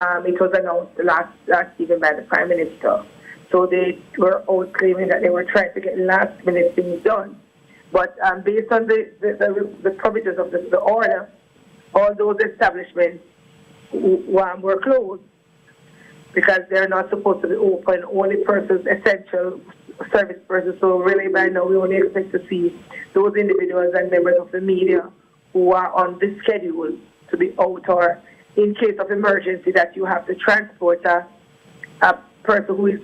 It was announced last evening by the Prime Minister. So they were all claiming that they were trying to get last minute things done. But based on the provisions of the order, all those establishments were closed because they're not supposed to be open, only persons, essential service persons. So really by now we only expect to see those individuals and members of the media who are on this schedule to be out, or in case of emergency that you have to transport a person who is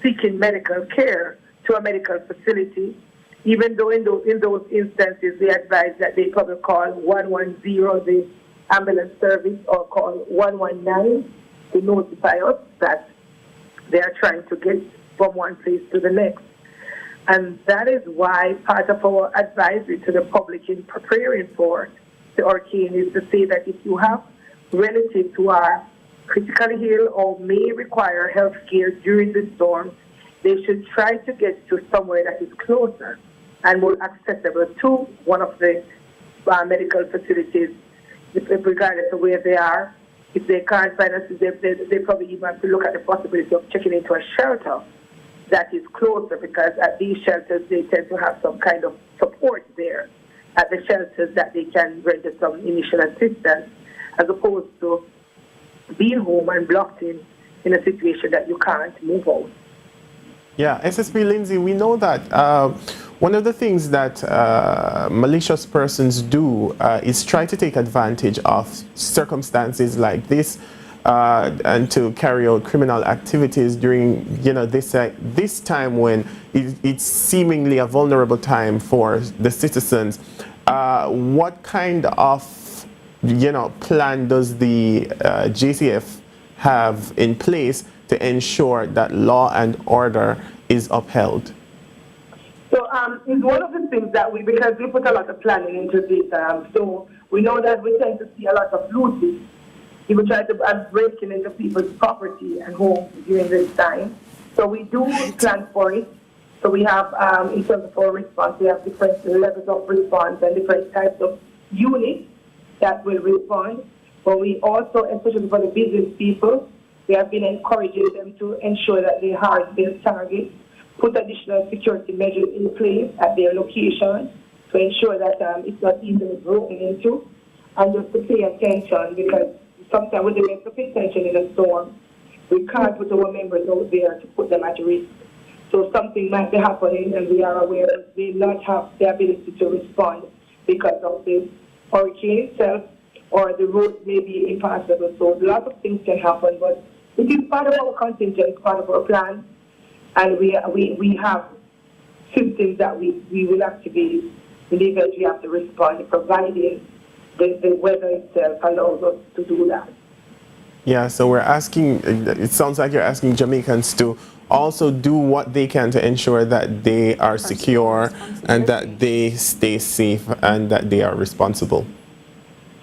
seeking medical care to a medical facility. Even though in those instances they advise that they probably call 110, the ambulance service, or call 119 to notify us that they are trying to get from one place to the next. And that is why part of our advisory to the public in preparing for the hurricane is to say that if you have relatives who are critically ill or may require health care during the storm, they should try to get to somewhere that is closer and more accessible to one of the medical facilities, regardless of where they are. If they can't find us, they probably even have to look at the possibility of checking into a shelter that is closer, because at these shelters they tend to have some kind of support there at the shelters that they can render some initial assistance, as opposed to being home and blocked in a situation that you can't move out. Yeah, SSP Lindsay, we know that one of the things that malicious persons do is try to take advantage of circumstances like this and to carry out criminal activities during, this time when it's seemingly a vulnerable time for the citizens. What kind of, plan does the JCF have in place to ensure that law and order is upheld? So it's one of the things that because we put a lot of planning into this, so we know that we tend to see a lot of looting. People try to breaking into people's property and homes during this time. So we do plan for it. So we have, in terms of our response, we have different levels of response and different types of units that will respond. But we also, especially for the business people, we have been encouraging them to ensure that they hard their targets, put additional security measures in place at their location to ensure that it's not easily broken into, and just to pay attention, because sometimes with the best of intention in a storm, we can't put our members out there to put them at risk. So something might be happening and we are aware that they not have the ability to respond because of the hurricane itself, or the road may be impassable. So a lot of things can happen, but it is part of our contingent, part of our plan, and we have systems that we will activate in the event we have to respond, providing the weather itself allows us to do that. Yeah, so we're asking, it sounds like you're asking Jamaicans to also do what they can to ensure that they are secure and that they stay safe and that they are responsible.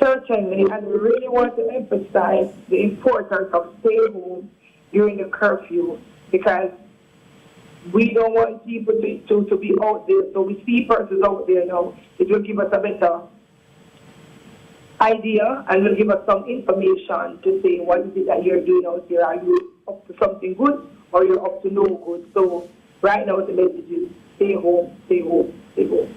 Certainly, and we really want to emphasize the importance of staying home during the curfew, because we don't want people to be out there. So we see persons out there now. It will give us a better idea and will give us some information to say what is it that you're doing out there. Are you up to something good or you're up to no good? So right now the message is stay home, stay home, stay home.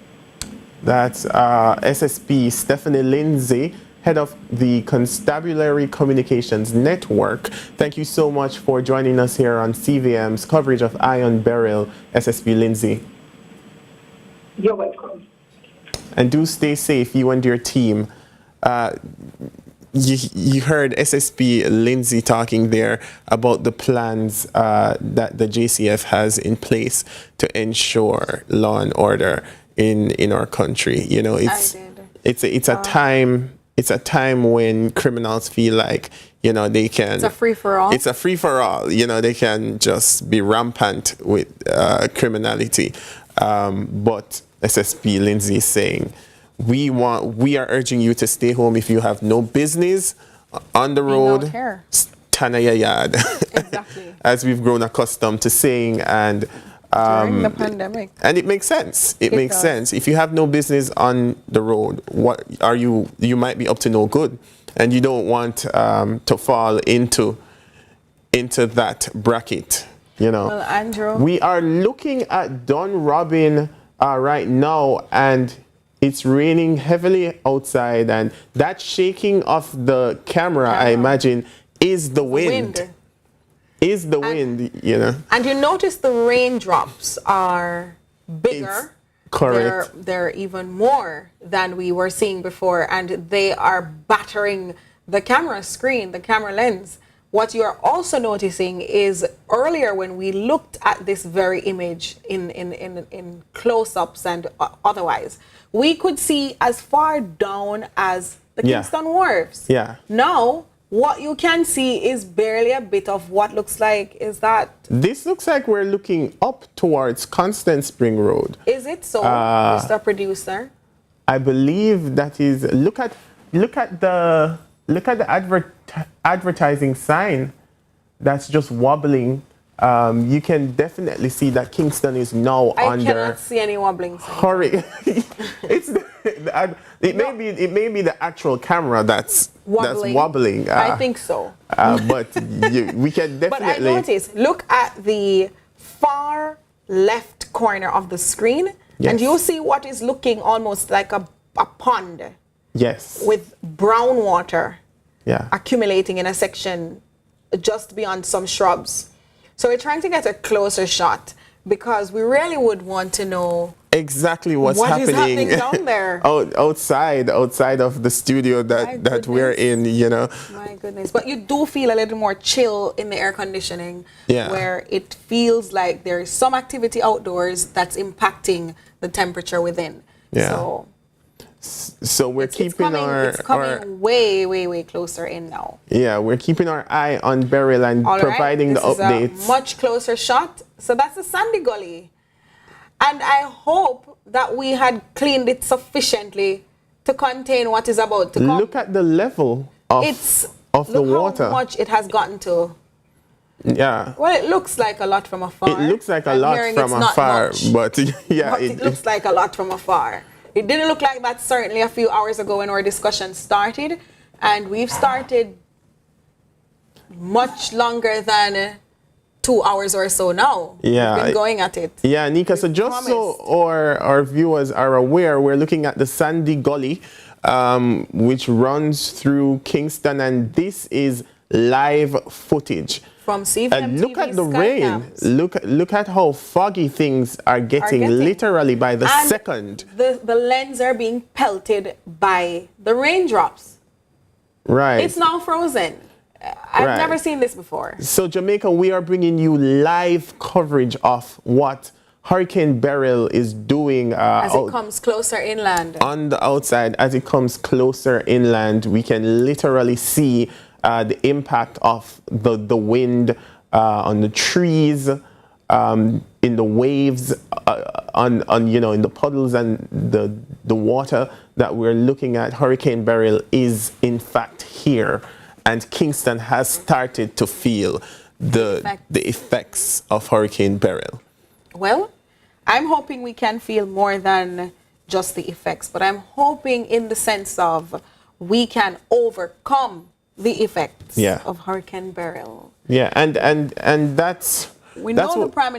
That's SSP Stephanie Lindsay, head of the Constabulary Communications Network. Thank you so much for joining us here on CVM's coverage of Ion Beryl, SSP Lindsay. You're welcome. And do stay safe, you and your team. You heard SSP Lindsay talking there about the plans that the JCF has in place to ensure law and order in our country. It's a time when criminals feel like they can. It's a free for all. It's a free for all. They can just be rampant with criminality. But SSP Lindsay is saying, we are urging you to stay home if you have no business on the road. Stand at your yard. Exactly. As we've grown accustomed to saying, and during the pandemic. And it makes sense. It makes sense. If you have no business on the road, you might be up to no good. and you don't want to fall into that bracket. You know, Well, Andrew, we are looking at Dunrobin right now, and it's raining heavily outside, and that shaking of the camera, I imagine, is the wind. Is the wind, you know. And you notice the raindrops are bigger. Correct. They're even more than we were seeing before, and they are battering the camera screen, the camera lens. What you're also noticing is earlier when we looked at this very image in close-ups and otherwise, we could see as far down as the Kingston Wharves. Yeah. Now, what you can see is barely a bit of what looks like, is that... This looks like we're looking up towards Constant Spring Road. Is it so, Mr. Producer? I believe that is... Look at the advertising sign that's just wobbling. You can definitely see that Kingston is now under. I cannot see any wobbling sign. It may be the actual camera that's wobbling. I think so. But we can definitely. But I noticed. Look at the far left corner of the screen, and you'll see what is looking almost like a pond. Yes. With brown water. Yeah. Accumulating in a section just beyond some shrubs. So we're trying to get a closer shot because we really would want to know exactly what is happening down there. outside of the studio that we're in, you know. My goodness. But you do feel a little more chill in the air conditioning, where it feels like there is some activity outdoors that's impacting the temperature within. Yeah. So we're keeping it's coming way closer in now. Yeah, we're keeping our eye on Beryl and providing the updates. Is a much closer shot. So that's the Sandy Gully. And I hope that we had cleaned it sufficiently to contain what is about to come. Look at the level of the water. Look how much it has gotten to. Yeah. Well, it looks like a lot from afar. It looks like a lot from afar, but yeah. But it looks like a lot from afar. It didn't look like that certainly a few hours ago when our discussion started, and we've started much longer than 2 hours or so now. Yeah. We've been going at it. Yeah, Nika, so just so our viewers are aware, we're looking at the Sandy Gully, which runs through Kingston, and this is live footage. From CVM and look TV at the rain. Cams. Look at how foggy things are getting literally by the second. The lens are being pelted by the raindrops. Right. It's now frozen. I've never seen this before. So Jamaica, we are bringing you live coverage of what Hurricane Beryl is doing as it comes closer inland. On the outside, as it comes closer inland, we can literally see the impact of the wind on the trees, in the waves, in the puddles and the water that we're looking at. Hurricane Beryl is in fact here, and Kingston has started to feel the effects of Hurricane Beryl. Well, I'm hoping we can feel more than just the effects, but I'm hoping in the sense of we can overcome the effects of Hurricane Beryl. Yeah, and that's we know the Prime